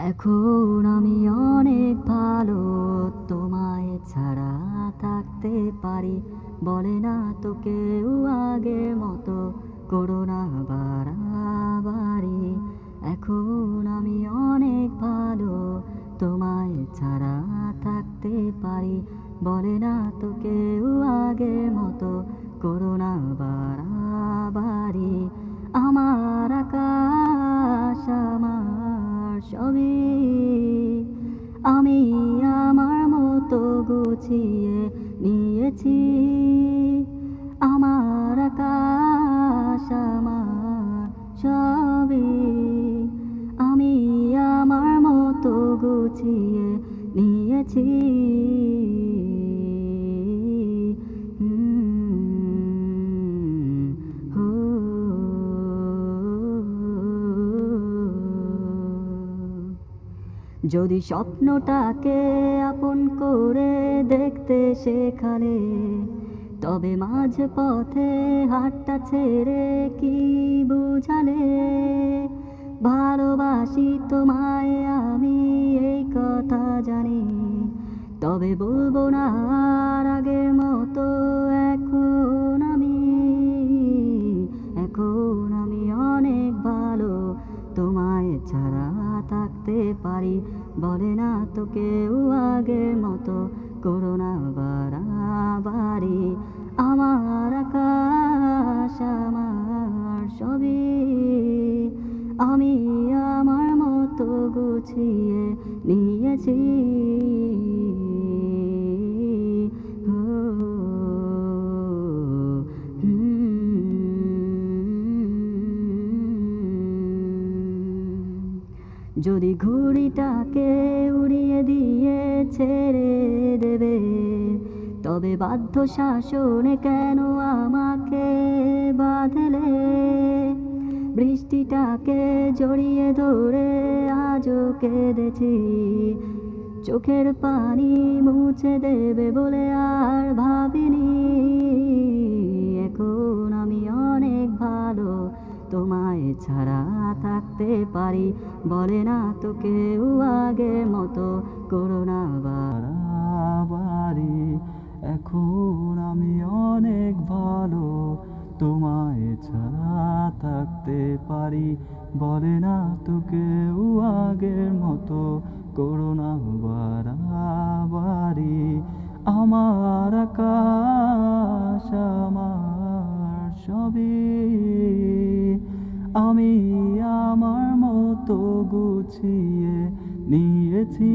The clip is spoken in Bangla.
এখন আমি অনেক ভালো, তোমায় ছাড়া থাকতে পারি। বলে না তো কেউ আগের মতো, করো না বাড়াবাড়ি। এখন আমি অনেক ভালো, তোমায় ছাড়া থাকতে পারি। বলে না তো কেউ আগের মতো, করো না বাড়াবাড়ি। আমার আকাশ আমার সবই, আমি আমার মতো গুছিয়ে নিয়েছি। আমার আকাশ আমার সবই, আমি আমার মতো গুছিয়ে নিয়েছি। হো যদি স্বপ্নটাকে আপন করে দেখতে শেখালে, তবে মাঝ পথে হাতটা ছেড়ে কি বুঝালে? ভালোবাসি তোমায় আমি, এই কথা জানি, তবে বলবো না আর আগের মতো। এখন আমি অনেক ভালো, তোমায় ছাড়া থাকতে পারি। বলে না তো কেউ আগের মতো, করো না বাড়াবাড়ি। আমার আকাশ আমার সবই, আমি আমার মতো গুছিয়ে নিয়েছি। যদি ঘুড়িটাকে উড়িয়ে দিয়ে ছেড়ে দেবে, তবে বাধ্য শাসনে কেন আমাকে বাঁধলে? বৃষ্টিটাকে জড়িয়ে ধরে আজও কেঁদেছি, চোখের পানি মুছে দেবে বলে আর ভাবিনি। এখন আমি অনেক ভালো, তোমায় ছাড়া থাকতে পারি। বলে না তো কেউ আগের মতো, করো না বাড়াবাড়ি। এখন আমি অনেক ভালো, তোমায় ছাড়া থাকতে পারি। বলে না তো কেউ আগের মতো, করো না বাড়াবাড়ি। আমার আকাশ আমার সবই, আমি আমার মতো গুছিয়ে নিয়েছি।